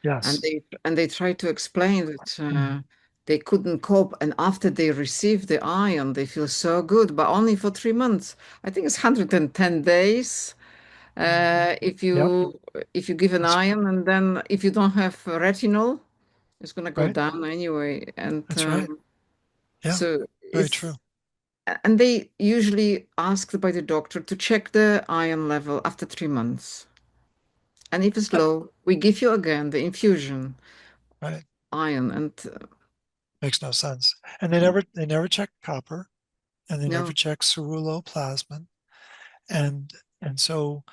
and Yes. they tried to explain that Mm. they couldn't cope, and after they receive the iron, they feel so good, but only for 3 months. I think it's 110 days. If Yep. you give an That's iron, and then if you don't have retinol, it's gonna go right. down anyway. And That's right. Yeah. so Very true. it's and they usually asked by the doctor to check the iron level after 3 months. And if it's Uh, low, we give you again the infusion Right. iron. And Makes no sense. And no, they never check copper, and they never no. check ceruloplasmin. And and so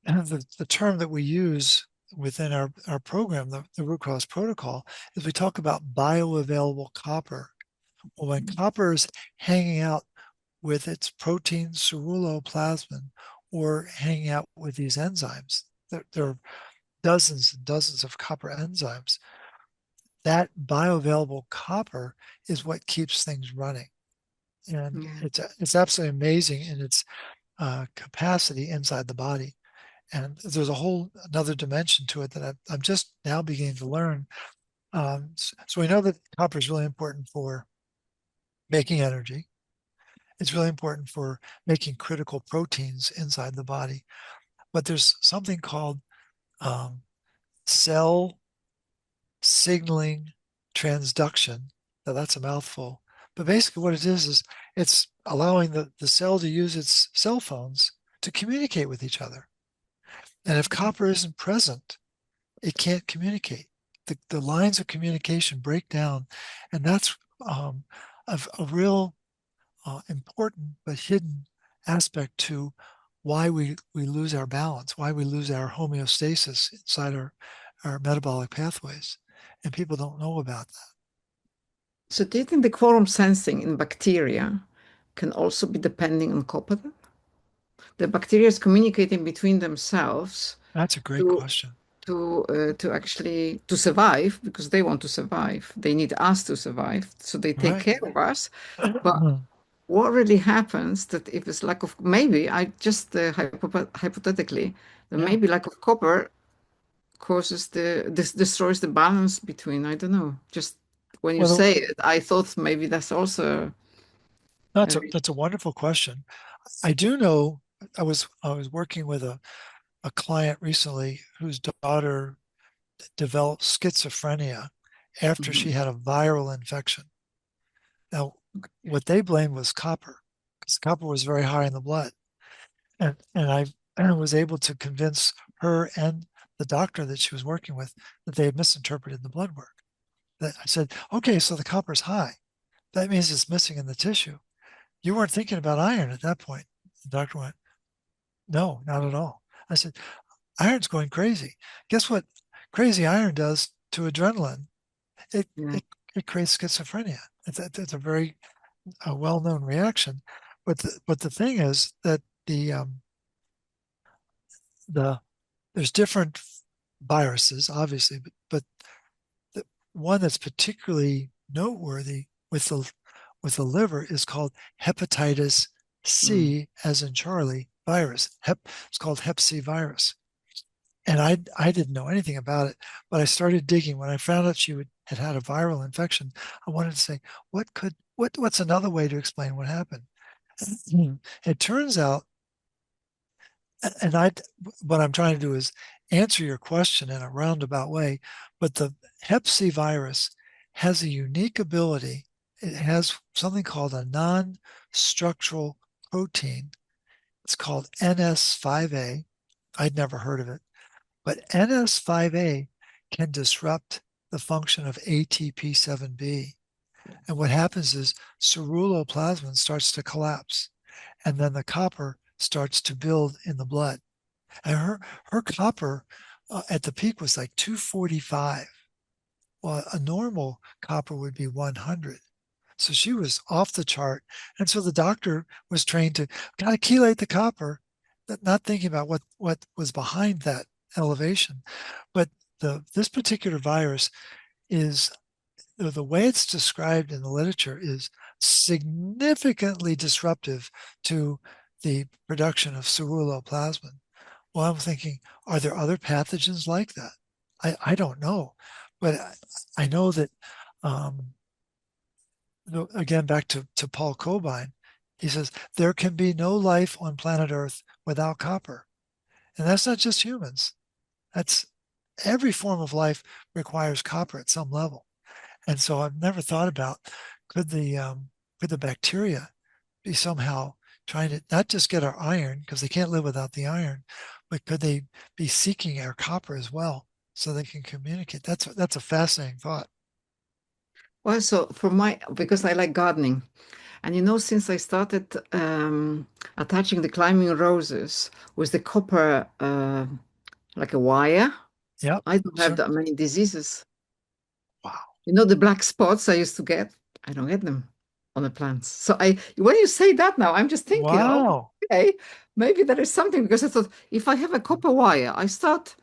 the term that we use within our program, the root cause protocol, is we talk about bioavailable copper. Well, when copper is hanging out with its protein ceruloplasmin or hanging out with these enzymes, there are dozens and dozens of copper enzymes. That bioavailable copper is what keeps things running. And Yeah. it's absolutely amazing in its capacity inside the body. And there's a whole another dimension to it that I'm just now beginning to learn. So we know that copper is really important for making energy. It's really important for making critical proteins inside the body. But there's something called um, cell signaling transduction. Now that's a mouthful. But basically what it is it's allowing the cell to use its cell phones to communicate with each other. And if copper isn't present, it can't communicate. The lines of communication break down. And that's um, a real important but hidden aspect to why we lose our balance, why we lose our homeostasis inside our metabolic pathways. And people don't know about that. So do you think the quorum sensing in bacteria can also be depending on copper? The bacteria is communicating between themselves That's a great to question. to actually to survive because they want to survive. They need us to survive, so they take Right. care of us. But what really happens that if it's lack of maybe I just hypothetically that Yeah. maybe lack of copper causes this destroys the balance between I don't know. Just when you Well, say it, I thought maybe that's also a that's a wonderful question. I do know I was working with a client recently whose daughter developed schizophrenia after she Mhm. had a viral infection. Now, what they blamed was copper, because copper was very high in the blood. And I was able to convince her and the doctor that she was working with that they had misinterpreted the blood work. That I said, okay, so the copper's high. That means it's missing in the tissue. You weren't thinking about iron at that point. The doctor went, no, not at all. I said, iron's going crazy. Guess what crazy iron does to adrenaline? It Yeah. it, it creates schizophrenia. It's a very well-known reaction. But the thing is that the the there's different viruses, obviously, but the one that's particularly noteworthy with the liver is called hepatitis Mm. C, as in Charlie virus. It's called Hep C virus. And I didn't know anything about it, but I started digging when I found out had had a viral infection. I wanted to say, what's another way to explain what happened? It turns out, and what I'm trying to do is answer your question in a roundabout way, but the Hep C virus has a unique ability. It has something called a non-structural protein. It's called NS5A. I'd never heard of it. But NS5A can disrupt the function of ATP7B. And what happens is ceruloplasmin starts to collapse, and then the copper starts to build in the blood. And her copper at the peak was like 245. Well, a normal copper would be 100. So she was off the chart. And so the doctor was trained to got to chelate the copper, not thinking about what was behind that elevation. But this particular virus is the way it's described in the literature is significantly disruptive to the production of ceruloplasmin. Well, I'm thinking, are there other pathogens like that? I don't know, but I know that, again, back to Paul Kobine, he says, there can be no life on planet Earth without copper. And that's not just humans. That's every form of life requires copper at some level. And so I've never thought about, could the bacteria be somehow trying to not just get our iron, because they can't live without the iron, but could they be seeking our copper as well so they can communicate? That's a fascinating thought. Well, so because I like gardening, and since I started attaching the climbing roses with the copper, like a wire, Yep, I don't have sure. that many diseases. Wow. The black spots I used to get, I don't get them on the plants. So when you say that now, I'm just thinking, oh, Wow. okay, maybe there is something because I thought if I have a copper wire, I start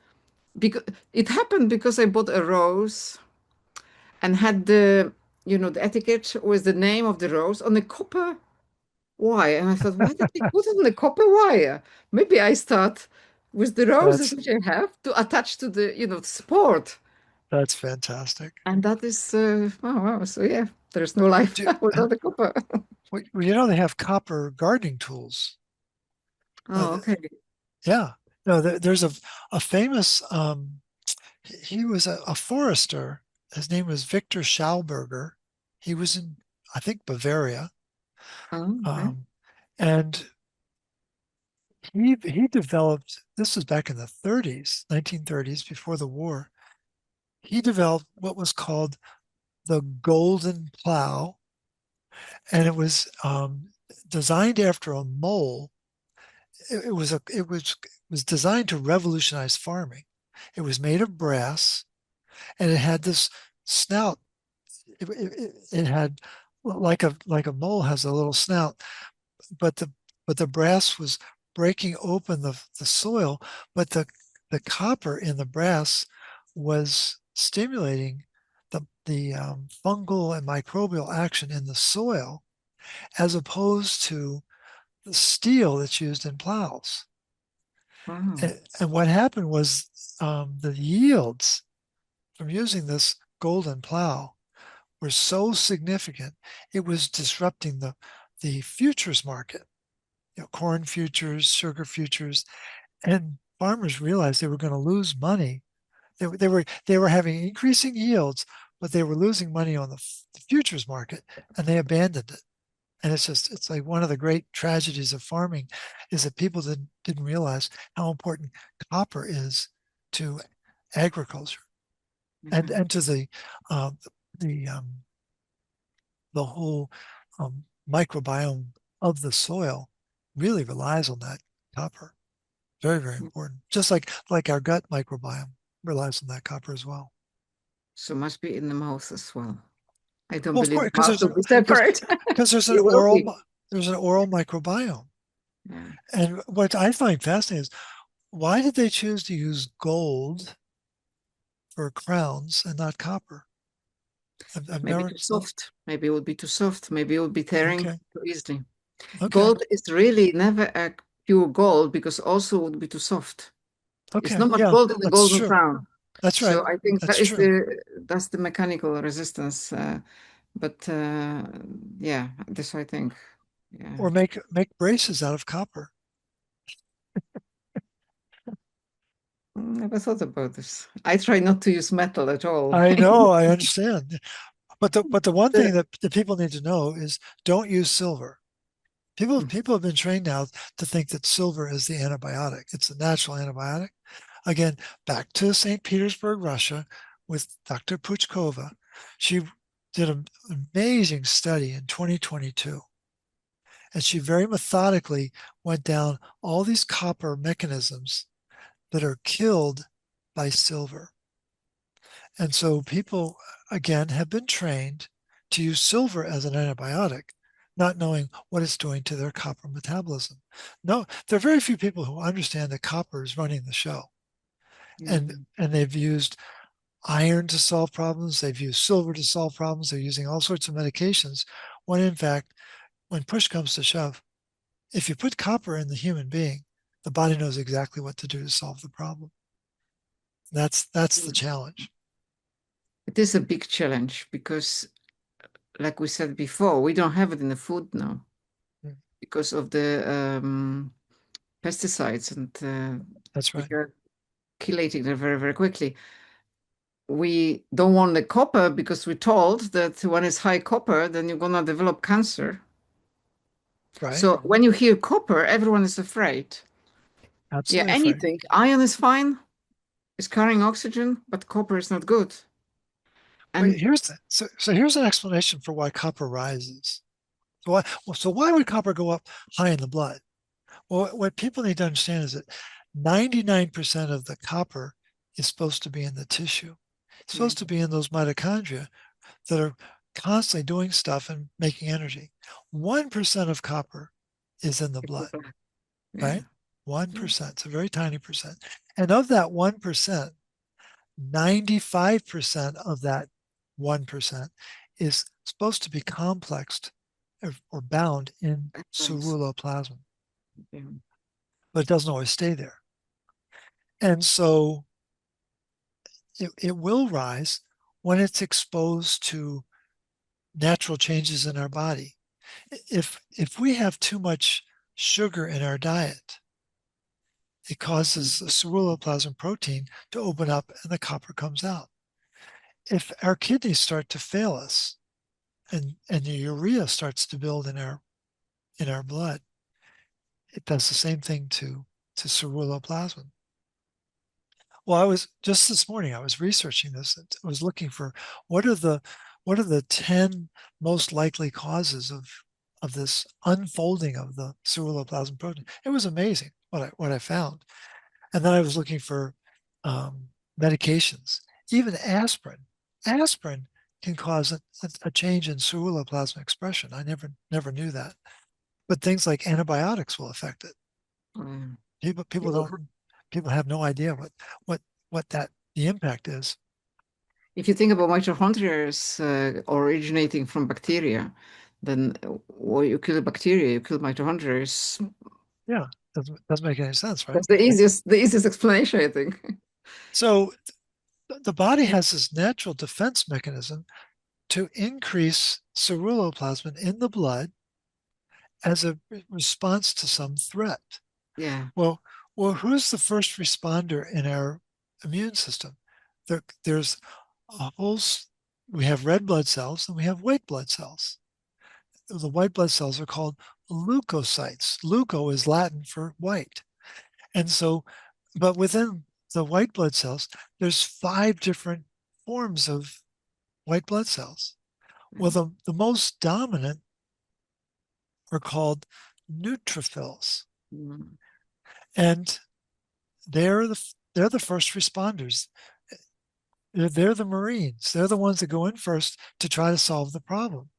because it happened because I bought a rose and had the etiquette with the name of the rose on the copper wire. And I thought, why did they put it on the copper wire? Maybe I start with the roses That's which I have to attach to the support. that's fantastic. And that is, oh, wow. So yeah, there's no life Do, without the copper. well, they have copper gardening tools. Oh, okay. Yeah. No, there's a famous, he was a forester. His name was Victor Schauberger. He was in, I think, Bavaria. Oh, okay. Um, and he developed, this was back in the 30s, 1930s, before the war. He developed what was called the golden plow, and it was designed after a mole. It was designed to revolutionize farming. It was made of brass, and it had this snout. It had like a mole has a little snout, but the brass was breaking open the soil, but the copper in the brass was stimulating the fungal and microbial action in the soil, as opposed to the steel that's used in plows. Wow. And what happened was, the yields from using this golden plow were so significant, it was disrupting the futures market, corn futures, sugar futures, and farmers realized they were going to lose money. They were having increasing yields, but they were losing money on the futures market, and they abandoned it. And it's like one of the great tragedies of farming is that people didn't realize how important copper is to agriculture, and Yeah. and to uh, the the whole microbiome of the soil really relies on that copper. Very, very important. Just like our gut microbiome relies on that copper as well. So must be in the mouth as well. I don't Well, of believe course, the mouth will be because separate. because It will be. there's an oral microbiome. Yeah. And what I find fascinating is, why did they choose to use gold for crowns and not copper? I've Maybe never. too soft. Maybe it would be too soft. Maybe it would be tearing Okay. too easily. Okay. Gold is really never a pure gold because also would be too soft. It's Okay. not much Yeah, gold in the that's golden true. crown. That's right. So I think That's true. that's the mechanical resistance. But yeah, that's what I think. Yeah. Or make braces out of copper. Never thought about this. I try not to use metal at all. I know, I understand. But the one The- thing that the people need to know is, don't use silver. People have been trained now to think that silver is the antibiotic. It's the natural antibiotic. Again, back to St. Petersburg, Russia, with Dr. Puchkova. She did an amazing study in 2022. And she very methodically went down all these copper mechanisms that are killed by silver. And so people, again, have been trained to use silver as an antibiotic, not knowing what it's doing to their copper metabolism. No, there are very few people who understand that copper is running the show. And Mm. and they've used iron to solve problems, they've used silver to solve problems, they're using all sorts of medications, when in fact, when push comes to shove, if you put copper in the human being, the body knows exactly what to do to solve the problem. That's the challenge. It is a big challenge because, like we said before, we don't have it in the food now Mm. because of the pesticides, and That's right. which are chelating them very, very quickly. We don't want the copper because we're told that when it's high copper, then you're gonna develop cancer. Right. So when you hear copper, everyone is afraid. Yeah, Absolutely afraid. anything. Iron is fine, it's carrying oxygen, but copper is not good. Wait, And here's an explanation for why copper rises. So why would copper go up high in the blood? Well, what people need to understand is that 99% of the copper is supposed to be in the tissue. It's supposed to be in those mitochondria that are constantly doing stuff and making energy. 1% of copper is in the blood, right? 1%. It's a very tiny percent. And of that 1%, 95% of that 1% is supposed to be complexed or bound in ceruloplasmin, but it doesn't always stay there. And so it will rise when it's exposed to natural changes in our body. If we have too much sugar in our diet, it causes the ceruloplasmin protein to open up and the copper comes out. If our kidneys start to fail us and the urea starts to build in our blood, it does the same thing to ceruloplasmin. Well, I was just this morning, I was researching this. I was looking for what are the 10 most likely causes of this unfolding of the ceruloplasmin protein. It was amazing what I found. And then I was looking for medications, even aspirin. Aspirin can cause a change in ceruloplasmin expression. I never knew that. But things like antibiotics will affect it. People have no idea what the impact is. If you think about mitochondria as originating from bacteria, then when you kill bacteria, you kill mitochondria. Yeah, doesn't make any sense, right? That's the easiest explanation, I think. So the body has this natural defense mechanism to increase ceruloplasmin in the blood as a response to some threat. Yeah. Well, who's the first responder in our immune system? There's a whole. We have red blood cells and we have white blood cells. The white blood cells are called leukocytes. Leuco is Latin for white, and so, but within the white blood cells, there's 5 different forms of white blood cells. Well, the most dominant are called neutrophils, and they're the first responders. They're the Marines. They're the ones that go in first to try to solve the problem.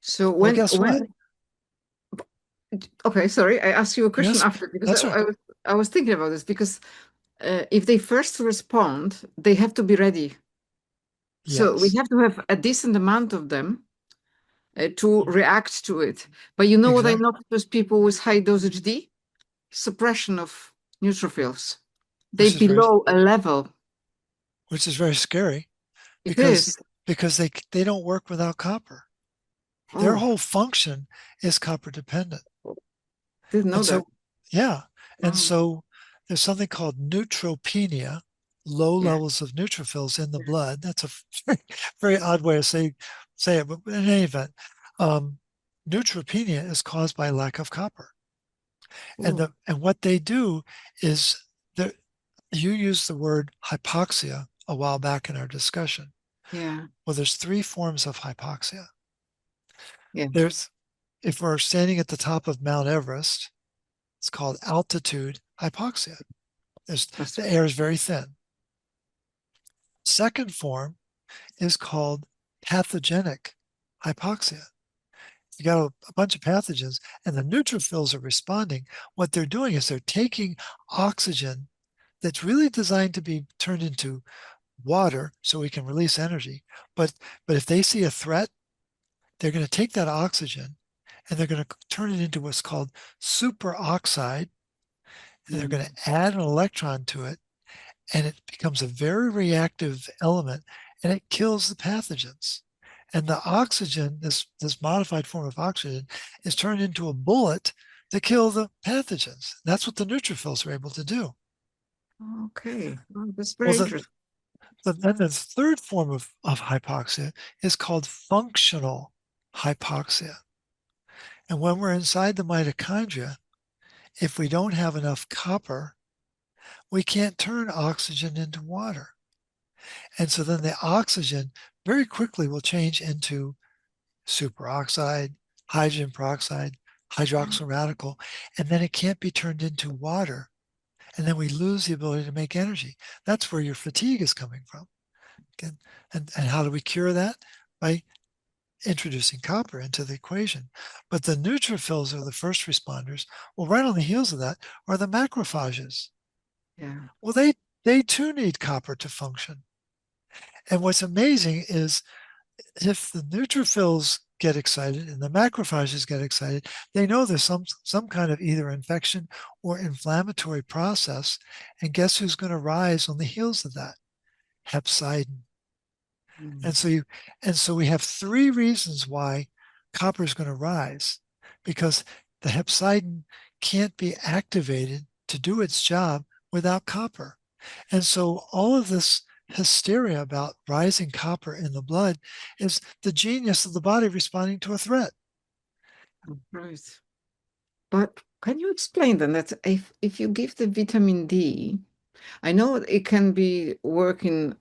So Well, guess what? Okay, sorry, I asked you a question after because I was thinking about this because if they first respond, they have to be ready. So we have to have a decent amount of them to react to it. But you know what I noticed with people with high dosage D? Suppression of neutrophils. They below a level. Which is very scary because they don't work without copper. Their whole function is copper dependent. Didn't know that. Yeah. And so there's something called neutropenia, low levels of neutrophils in the blood. That's a very, very odd way to say it, but in any event, neutropenia is caused by lack of copper. And what they do is you used the word hypoxia a while back in our discussion. Yeah. Well, there's 3 forms of hypoxia. Yeah. If we're standing at the top of Mount Everest, it's called altitude hypoxia. The air is very thin. Second form is called pathogenic hypoxia. You got a bunch of pathogens and the neutrophils are responding. What they're doing is they're taking oxygen that's really designed to be turned into water so we can release energy. But if they see a threat, they're going to take that oxygen and they're going to turn it into what's called superoxide. And they're going to add an electron to it. and it becomes a very reactive element, and it kills the pathogens. And the oxygen, this modified form of oxygen, is turned into a bullet to kill the pathogens. That's what the neutrophils are able to do. Okay, well, that's Well, very interesting. then the third form of hypoxia is called functional hypoxia. And when we're inside the mitochondria, if we don't have enough copper, we can't turn oxygen into water. And so then the oxygen very quickly will change into superoxide, hydrogen peroxide, hydroxyl radical, and then it can't be turned into water. And then we lose the ability to make energy. That's where your fatigue is coming from. And how do we cure that? By introducing copper into the equation. But the neutrophils are the first responders. Well, right on the heels of that are the macrophages. Yeah. Well, they too need copper to function. And what's amazing is if the neutrophils get excited and the macrophages get excited, they know there's some kind of either infection or inflammatory process. And guess who's going to rise on the heels of that? Hepcidin. Mm. And so we have three reasons why copper is going to rise, because the hepcidin can't be activated to do its job without copper. And so all of this hysteria about rising copper in the blood is the genius of the body responding to a threat. Right. But can you explain then that if you give the vitamin D, I know it can be working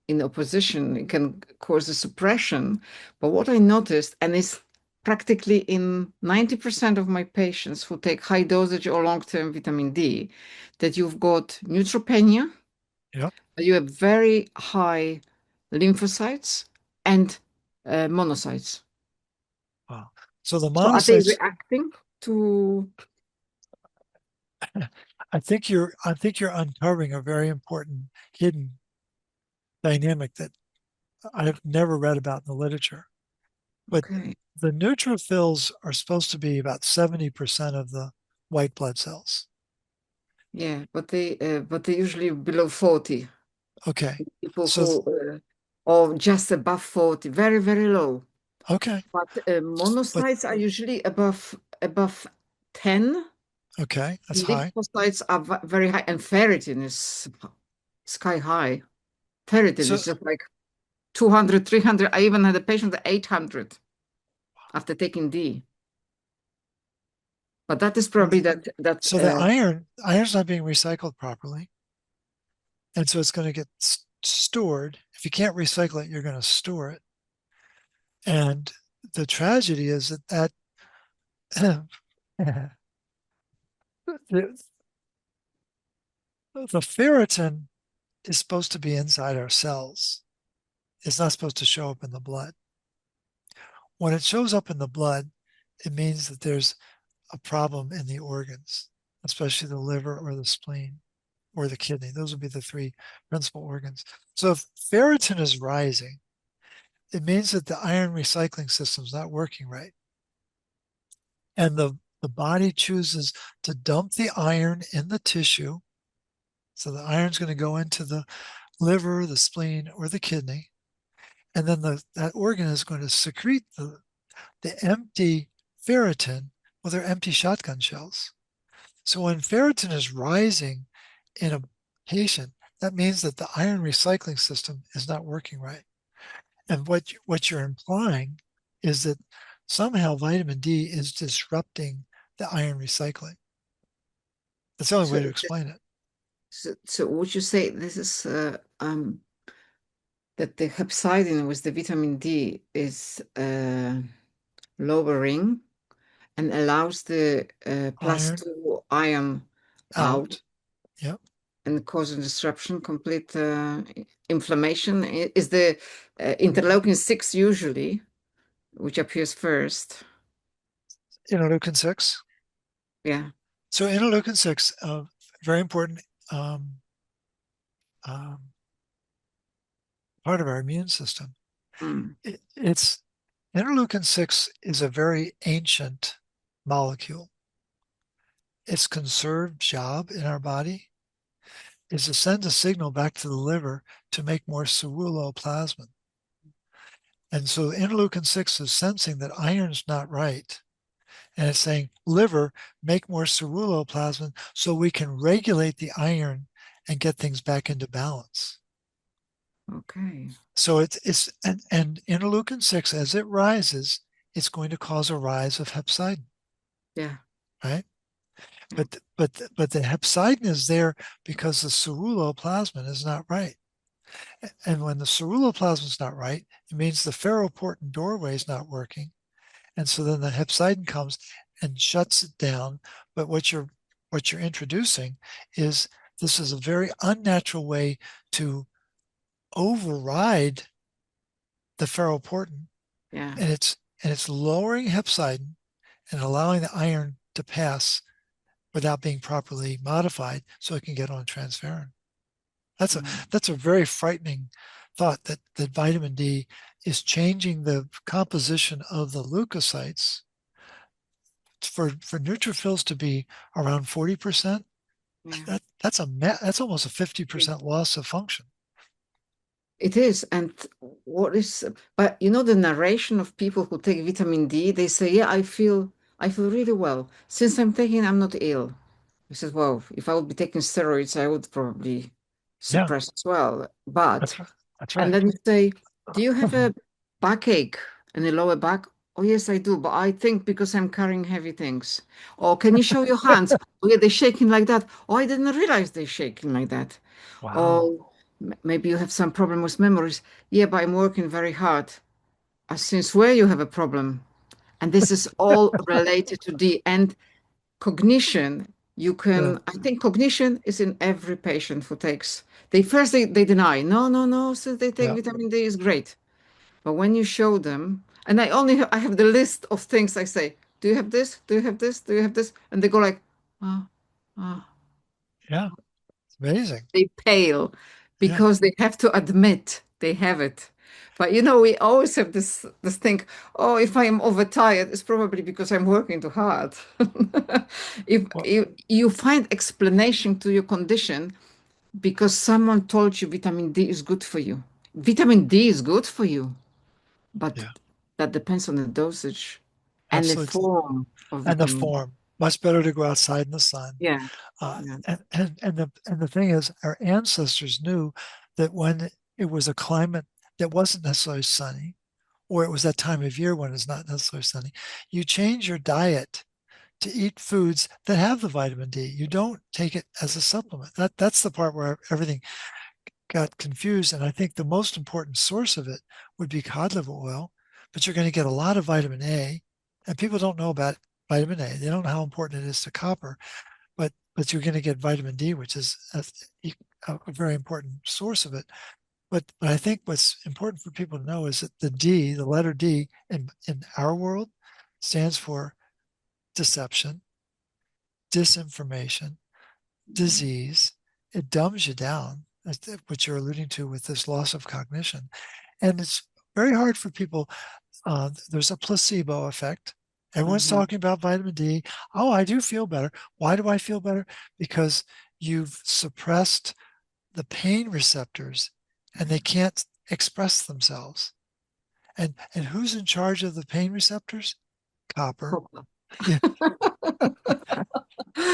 in opposition, it can cause a suppression, but what I noticed, and it's practically in 90% of my patients who take high dosage or long-term vitamin D, that you've got neutropenia, Yeah. you have very high lymphocytes and monocytes. Wow. So the So are they monocytes, reacting to? I think you're uncovering a very important hidden dynamic that I've never read about in the literature. But Okay. the neutrophils are supposed to be about 70% of the white blood cells. Yeah, but they usually below 40. Okay. People So, who or just above 40, very, very low. okay. But But, monocytes are usually above 10. okay. That's high. Lymphocytes are very high, and ferritin is sky high. Ferritin So, is just like 200, 300. I even had a patient at 800 after taking D. But that is probably that so the iron's not being recycled properly. And so it's going to get stored. If you can't recycle it, you're going to store it. And the tragedy is that the, the ferritin is supposed to be inside our cells. It's not supposed to show up in the blood. When it shows up in the blood, it means that there's a problem in the organs, especially the liver or the spleen or the kidney. Those would be the three principal organs. So if ferritin is rising, it means that the iron recycling system is not working right. And the body chooses to dump the iron in the tissue. So the iron's going to go into the liver, the spleen, or the kidney. And then that organ is going to secrete the empty ferritin with their empty shotgun shells. So when ferritin is rising in a patient, that means that the iron recycling system is not working right. And what you're implying is that somehow vitamin D is disrupting the iron recycling. That's the only way to explain it. So would you say this is that the hepcidin with the vitamin D is lowering and allows the plus Iron 2 ion out out. Yep. and causing disruption, complete inflammation? Is the interleukin 6 usually, which appears first? Interleukin 6. Yeah. So interleukin 6, very important um, um, part of our immune system. Mm. It's interleukin 6 is a very ancient molecule. Its conserved job in our body is to send a signal back to the liver to make more ceruloplasmin. And so interleukin 6 is sensing that iron's not right. And it's saying, liver, make more ceruloplasmin so we can regulate the iron and get things back into balance. Okay. So and interleukin 6, as it rises, it's going to cause a rise of hepcidin. Yeah. Right? But the hepcidin is there because the ceruloplasmin is not right. And when the ceruloplasmin is not right, it means the ferroportin doorway is not working. And so then the hepcidin comes and shuts it down. But what you're introducing is this is a very unnatural way to override the ferroportin. Yeah. And it's lowering hepcidin and allowing the iron to pass without being properly modified so it can get on transferrin. That's a very frightening thought that vitamin D is changing the composition of the leukocytes for neutrophils to be around 40%. Yeah. That's almost a 50% loss of function. It is. And but you know, the narration of people who take vitamin D, they say, yeah, I feel really well. Since I'm taking, I'm not ill. I said, well, if I would be taking steroids, I would probably Yeah, suppress as well. But, that's and right. then you say, do you have a backache in the lower back? Oh, yes, I do. But I think because I'm carrying heavy things. Or can you show your hands? Oh, yeah, they're shaking like that. Oh, I didn't realize they're shaking like that. Wow. Or maybe you have some problem with memories. Yeah, but I'm working very hard. Since where you have a problem? And this is all related to the end cognition. You Yeah, can, I think cognition is in every patient who takes, they deny, no, no, no, since they take yeah, vitamin D is great. But when you show them, and I have the list of things I say, do you have this? Do you have this? Do you have this? And they go like, ah, ah. yeah. It's amazing. They pale Yeah. because they have to admit they have it. But you know, we always have this thing, oh, if I am overtired, it's probably because I'm working too hard. If Well, you find explanation to your condition because someone told you vitamin D is good for you. Vitamin D is good for you, but yeah, that depends on the dosage and the absolutely. form of And the vitamin D. form. Much better to go outside in the sun. Yeah, Uh, yeah. and the thing is, our ancestors knew that when it was a climate that wasn't necessarily sunny, or it was that time of year when it's not necessarily sunny, you change your diet to eat foods that have the vitamin D. You don't take it as a supplement. That's the part where everything got confused. And I think the most important source of it would be cod liver oil, but you're going to get a lot of vitamin A, and people don't know about vitamin A. They don't know how important it is to copper, but you're going to get vitamin D, which is a very important source of it. But I think what's important for people to know is that the letter D in our world stands for deception, disinformation, disease. It dumbs you down, what you're alluding to with this loss of cognition. And it's very hard for people. There's a placebo effect. Everyone's Mhm. talking about vitamin D. Oh, I do feel better. Why do I feel better? Because you've suppressed the pain receptors and they can't express themselves. And who's in charge of the pain receptors? Copper. Copper. Yeah.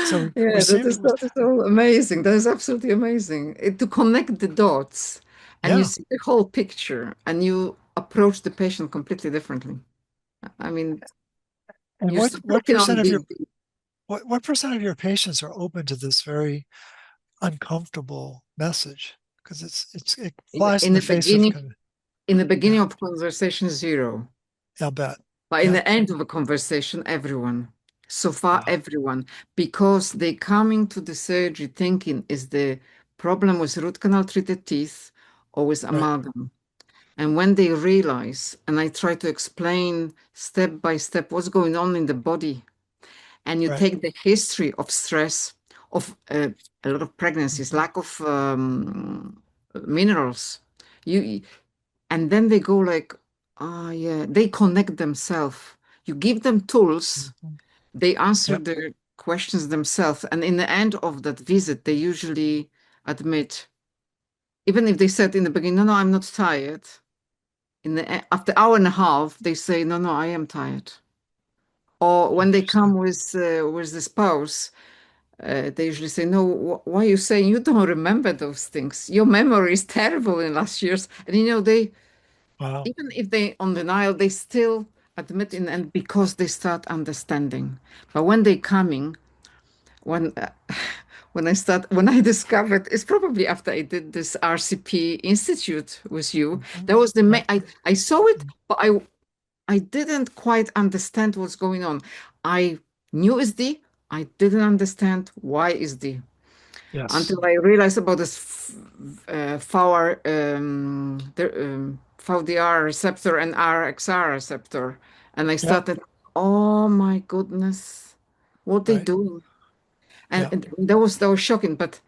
So we Yeah, seem that is so amazing. That is absolutely amazing. To connect the dots and you yeah. see the whole picture and you approach the patient completely differently. I mean, And you what start what working percent on of your the what percent of your patients are open to this very uncomfortable message? Because it flies in in the the face of yeah, beginning of conversation, zero. I'll bet. But in Yeah. the end of a conversation, everyone. So far, Wow. everyone. Because they coming to the surgery thinking is the problem with root canal treated teeth or with Right. amalgam. And when they realize, and I try to explain step by step what's going on in the body, and you Right. take the history of stress, of a lot of pregnancies, Mhm. lack of minerals, you, and then they go like, ah, yeah, they connect themselves. You give them tools, Mhm. they answer Yep. their questions themselves, and in the end of that visit, they usually admit, even if they said in the beginning, no, no, I'm not tired. After hour and a half, they say, no, no, I am tired. Or when they come with the spouse, they usually say, no, why are you saying you don't remember those things? Your memory is terrible in last years. And they, Wow. even if they on denial, they still admit in the end because they start understanding. But when they coming, when when I discovered, it's probably after I did this RCP Institute with you, that was I saw it, but I didn't quite understand what's going on. I knew it's D. I didn't understand why is D Yes. until I realized about this VDR receptor and RXR receptor, and I Yep. started. Oh my goodness, what they Right. do, and, Yeah. and that was shocking. But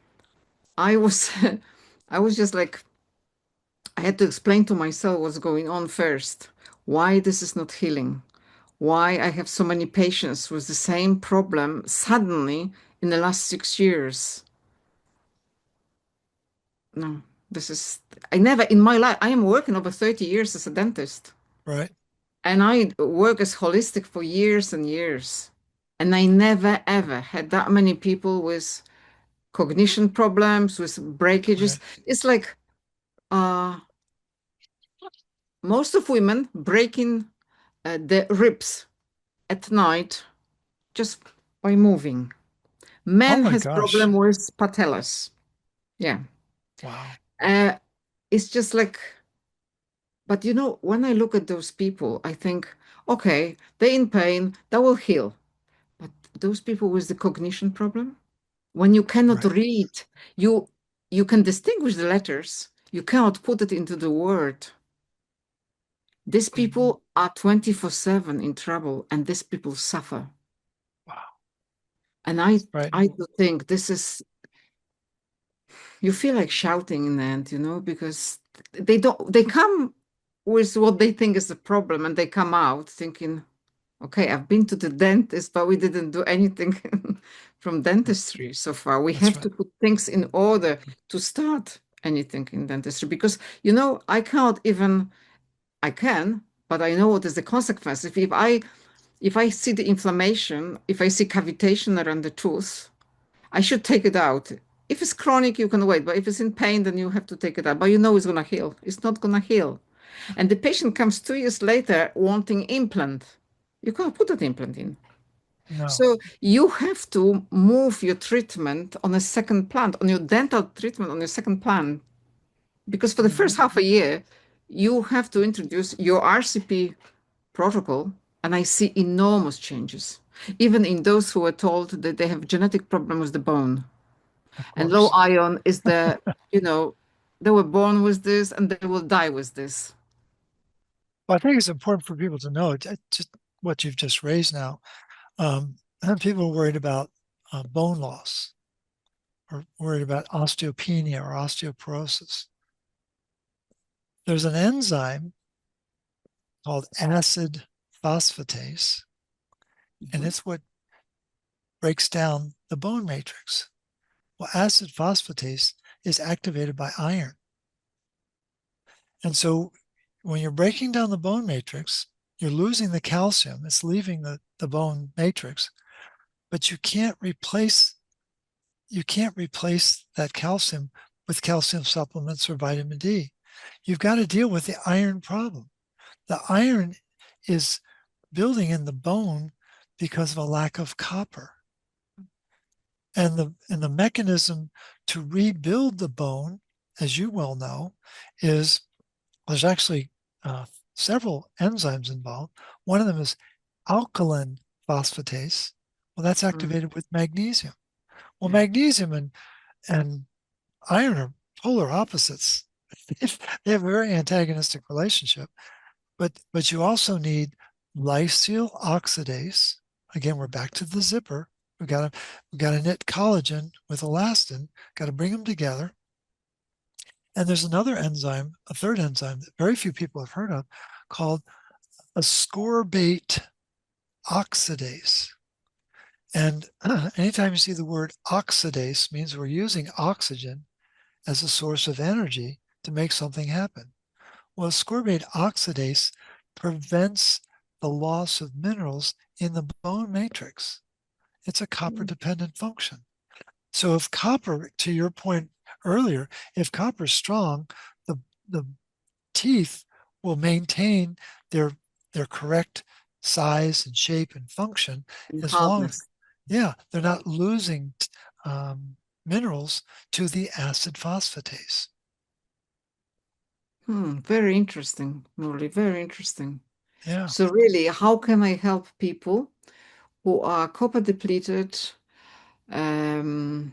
I was, I was just like, I had to explain to myself what's going on first, why this is not healing, why I have so many patients with the same problem suddenly in the last 6 years. No, this is, I never in my life, I am working over 30 years as a dentist, Right. and I work as holistic for years and years. And I never ever had that many people with cognition problems, with breakages. Right. It's like uh, most of women breaking the ribs at night just by moving. Oh Men my has gosh. problem with patellas. Yeah. Wow. Uh, it's just like, but when I look at those people, I think, okay, they're in pain, that will heal. But those people with the cognition problem, when you cannot Right. read, you you can distinguish the letters, you cannot put it into the word. These Mhm. people are 24/7 in trouble, and these people suffer. Wow. And I Right. I do think this is, you feel like shouting in the end, because they come with what they think is the problem, and they come out thinking, okay, I've been to the dentist, but we didn't do anything from dentistry so far. We That's have right. to put things in order to start anything in dentistry because, I can, but I know what is the consequence. If I see the inflammation, if I see cavitation around the tooth, I should take it out. If it's chronic, you can wait, but if it's in pain, then you have to take it out. But it's gonna heal. It's not gonna heal. And the patient comes 2 years later wanting implant. You can't put an implant in. No. So you have to move your treatment on a second plan, on your dental treatment on your second plan, because for the Mhm. first half a year, you have to introduce your RCP protocol, and I see enormous changes, even in those who are told that they have genetic problem with the bone. Of And low course. iron is they were born with this and they will die with this. Well, I think it's important for people to know just what you've just raised now. People are worried about bone loss or worried about osteopenia or osteoporosis. There's an enzyme called acid phosphatase, and Mhm. it's what breaks down the bone matrix. Well, acid phosphatase is activated by iron. And so when you're breaking down the bone matrix, you're losing the calcium. It's leaving the bone matrix, but you can't replace that calcium with calcium supplements or vitamin D. You've got to deal with the iron problem. The iron is building in the bone because of a lack of copper. And the mechanism to rebuild the bone, as you well know, is there's actually several enzymes involved. One of them is alkaline phosphatase. Well, that's Mm. activated with magnesium. Well, Yeah. magnesium and iron are polar opposites. They have a very antagonistic relationship. But you also need lysyl oxidase. Again, we're back to the zipper. We got to knit collagen with elastin. Got to bring them together. And there's another enzyme, a third enzyme that very few people have heard of, called ascorbate oxidase. And anytime you see the word oxidase, means we're using oxygen as a source of energy to make something happen. Well, ascorbate oxidase prevents the loss of minerals in the bone matrix. It's a copper dependent function. So if copper, to your point earlier, if copper is strong, the teeth will maintain their correct size and shape and function And as long as, hardness. yeah, they're not losing minerals to the acid phosphatase. Very interesting, Morley, very interesting. Yeah. So really, how can I help people who are copper depleted, um,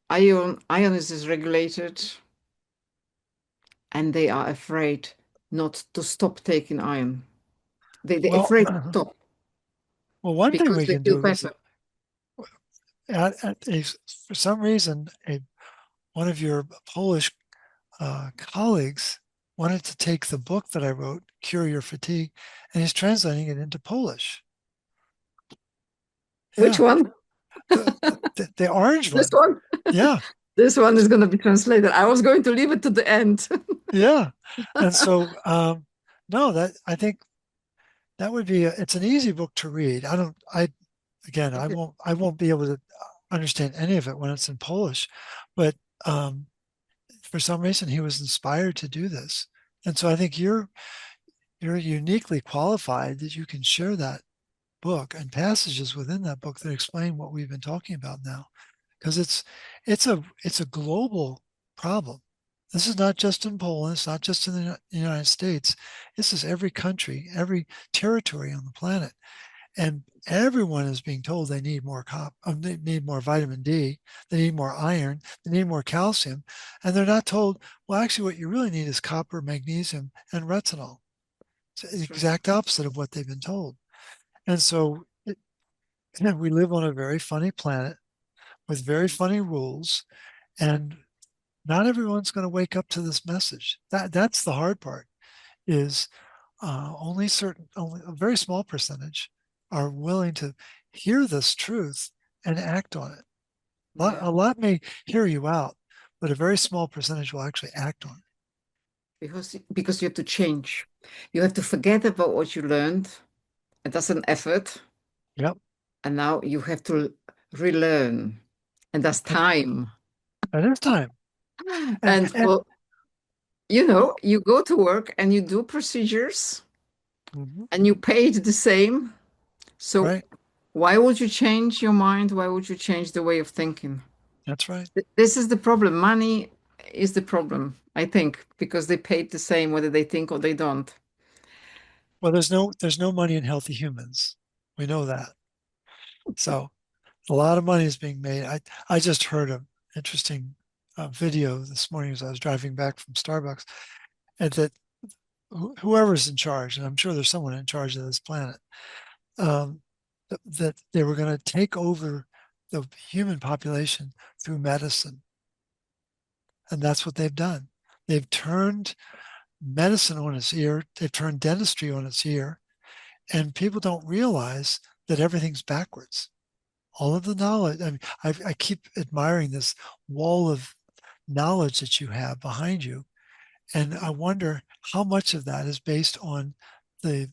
iron is dysregulated, and they are afraid not to stop taking iron. They're Well, afraid to stop well, one thing because we they can feel do is better. for some reason, one of your Polish colleagues wanted to take the book that I wrote, Cure Your Fatigue, and he's translating it into Polish. Which Yeah, one? the orange This one. one? Yeah, This one is going to be translated. I was going to leave it to the end. yeah. And so, no, that I think that would be it's an easy book to read. Again, I won't be able to understand any of it when it's in Polish, but for some reason he was inspired to do this. And so I think you're uniquely qualified that you can share that book and passages within that book that explain what we've been talking about now, because it's a global problem. This is not just in Poland, it's not just in the United States. This is every country, every territory on the planet, and everyone is being told they need more they need more vitamin D, they need more iron, they need more calcium, and they're not told, well, actually what you really need is copper, magnesium, and retinol. It's the That's right. exact opposite of what they've been told. And so we live on a very funny planet with very funny rules, and not everyone's going to wake up to this message. That's the hard part. Is only a very small percentage are willing to hear this truth and act on it. Yeah. A lot may hear you out, but a very small percentage will actually act on it. Because you have to change. You have to forget about what you learned. And that's an effort. Yep. And now you have to relearn. And that's time. At this time. And And well, you go to work and you do procedures mhm, and you pay it the same. So right. why would you change your mind? Why would you change the way of thinking? That's right. This is the problem. Money is the problem, I think, because they paid the same whether they think or they don't. Well, there's no money in healthy humans. We know that. So a lot of money is being made. I just heard an interesting video this morning as I was driving back from Starbucks, and that whoever's in charge, and I'm sure there's someone in charge of this planet, um, that they were going to take over the human population through medicine, and that's what they've done. They've turned medicine on its ear. They've turned dentistry on its ear, and people don't realize that everything's backwards. All of the knowledge. I mean, I keep admiring this wall of knowledge that you have behind you, and I wonder how much of that is based on the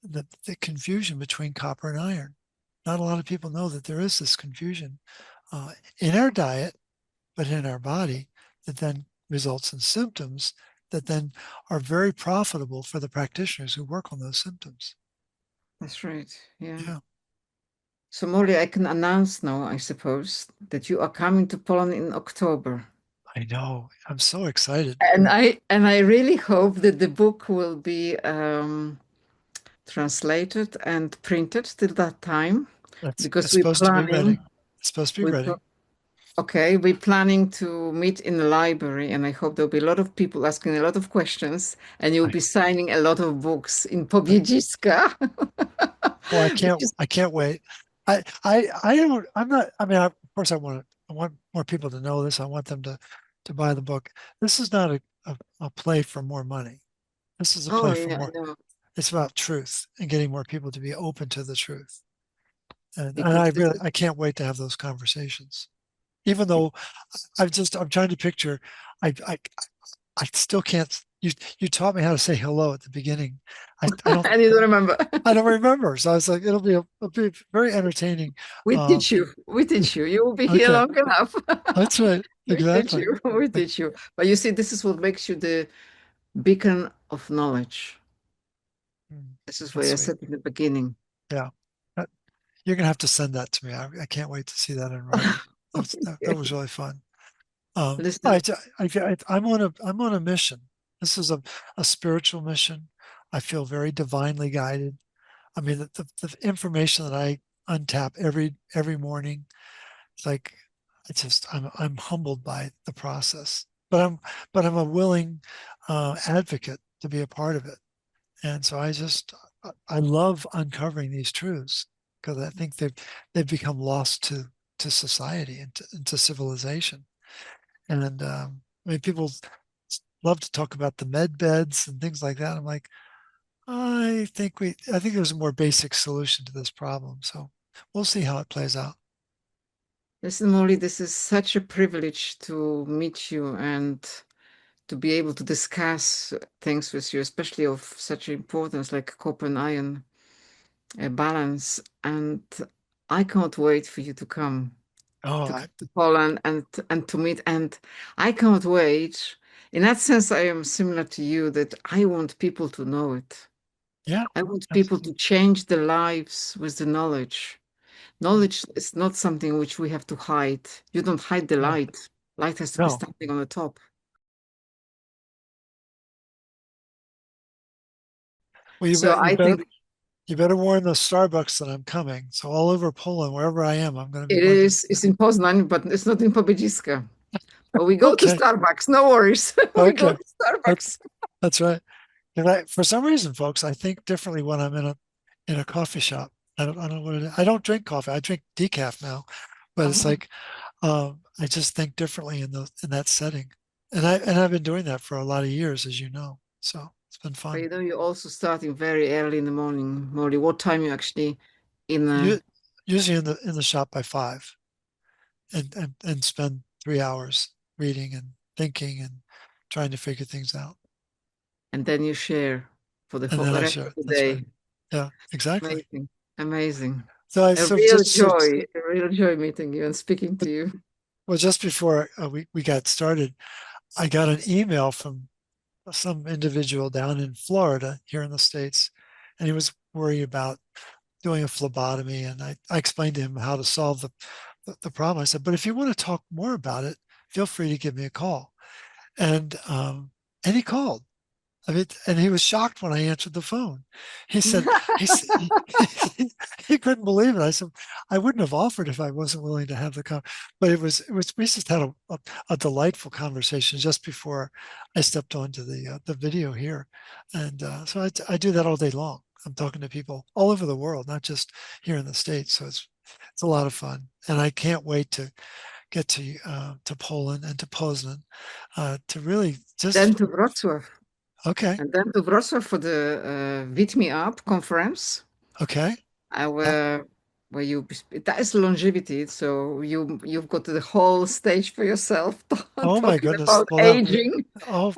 the confusion between copper and iron. Not a lot of people know that there is this confusion in our diet, but in our body, that then results in symptoms that then are very profitable for the practitioners who work on those symptoms. That's right. Yeah. Yeah, So, Molly, I can announce now, I suppose, that you are coming to Poland in October. I know. I'm so excited. And I really hope that the book will be translated and printed till that time, because It's supposed to be ready. It's supposed to be we ready. pl- okay, we're planning to meet in the library, and I hope there'll be a lot of people asking a lot of questions, and you'll I, be signing a lot of books in I Pobiedziska. oh, Which is, I can't wait. I don't, I'm not, I mean, of course I want more people to know this. I want them to buy the book. This is not a play for more money. This is a oh play for yeah, I more, know. it's about truth and getting more people to be open to the truth. And Because this is I can't wait to have those conversations. even though I'm trying to picture, I I still can't. You taught me how to say hello at the beginning. I don't And you don't remember. I don't remember. So I was like, it'll be very entertaining. We Uh, teach you. We teach you. You will be here okay, long enough. that's right. We teach Exactly. you. We teach you. But you see, this is what makes you the beacon of knowledge. This is what That's I sweet. said in the beginning. Yeah. That- You're gonna have to send that to me. I can't wait to see that in writing. That Okay. was really fun. Listen, I'm on a mission. This is a spiritual mission. I feel very divinely guided. I mean, the information that I untap every morning, it's like I'm humbled by the process. But I'm a willing advocate to be a part of it. And so I love uncovering these truths because I think they've become lost to society and to civilization. And I mean, people love to talk about the med beds and things like that. I'm like, I think there's a more basic solution to this problem. So we'll see how it plays out. listen, Molly, this is such a privilege to meet you and to be able to discuss things with you, especially of such importance like copper and iron balance. And I can't wait for you to come Oh, to Poland and to meet. And I can't wait. In that sense, I am similar to you that I want people to know it. yeah, I want people to absolutely. change their lives with the knowledge. Mm, Knowledge is not something which we have to hide. You don't hide the no, light. Light has to be no. standing on the top. Well, So I think you better warn the Starbucks that I'm coming. So all over Poland, wherever I am, I'm going to be it working. is. It's in Poznań, but it's not in Pobiedziska. But we go to Okay, Starbucks. No worries. We go okay, to okay. Starbucks. That's right. And for some reason, folks, I think differently when I'm in a coffee shop. I don't know what it is. I don't drink coffee. I drink decaf now, but it's Uh-huh. like I just think differently in that setting. I've been doing that for a lot of years, as you know. So it's been But fun. you know, you're also starting very early in the morning, Molly. What time you actually in You usually in the shop by 5, and spend 3 hours reading and thinking and trying to figure things out. and then you share for the And then I rest share of it. the That's right. day. Yeah, exactly. Amazing. Amazing. A So real joy, a real joy meeting you and speaking to you. well, just before we got started, I got an email from some individual down in Florida here in the States, and he was worried about doing a phlebotomy. And I explained to him how to solve the problem. I said, but if you want to talk more about it, feel free to give me a call. And and he called. I mean, and he was shocked when I answered the phone. He said he couldn't believe it. I said I wouldn't have offered if I wasn't willing to have the con. But it was we just had a delightful conversation just before I stepped onto the video here, and so I do that all day long. I'm talking to people all over the world, not just here in the States. So it's a lot of fun, and I can't wait to get to Poland and to Poznan to really Then just to Wrocław. okay. And then to Wrocław for the Beat Me Up conference. Okay. I Yeah. where you that is longevity. So you've got the whole stage for yourself Oh my talking goodness. about Well, aging. oh,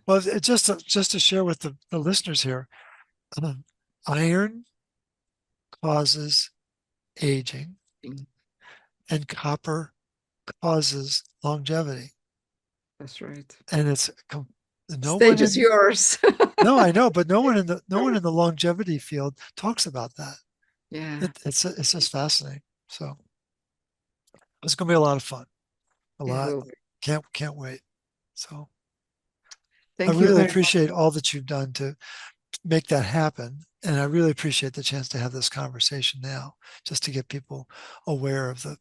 well, just to share with the listeners here, um, iron causes aging, and copper causes longevity. That's right. And no one Stage is in yours. no, I know, but no one in the longevity field talks about that. Yeah, It's just fascinating. So it's going to be a lot of fun. A it lot. will be. Can't wait. So I Thank you really very much. appreciate all that you've done to make that happen. And I really appreciate the chance to have this conversation now, just to get people aware of the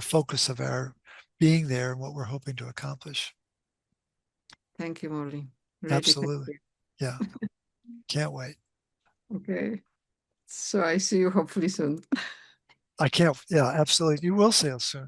focus of our being there and what we're hoping to accomplish. Thank you, Molly. Really, thank Absolutely. you. Yeah. Can't wait. Okay. So I see you hopefully soon. I can't. Yeah, absolutely. You will see us soon.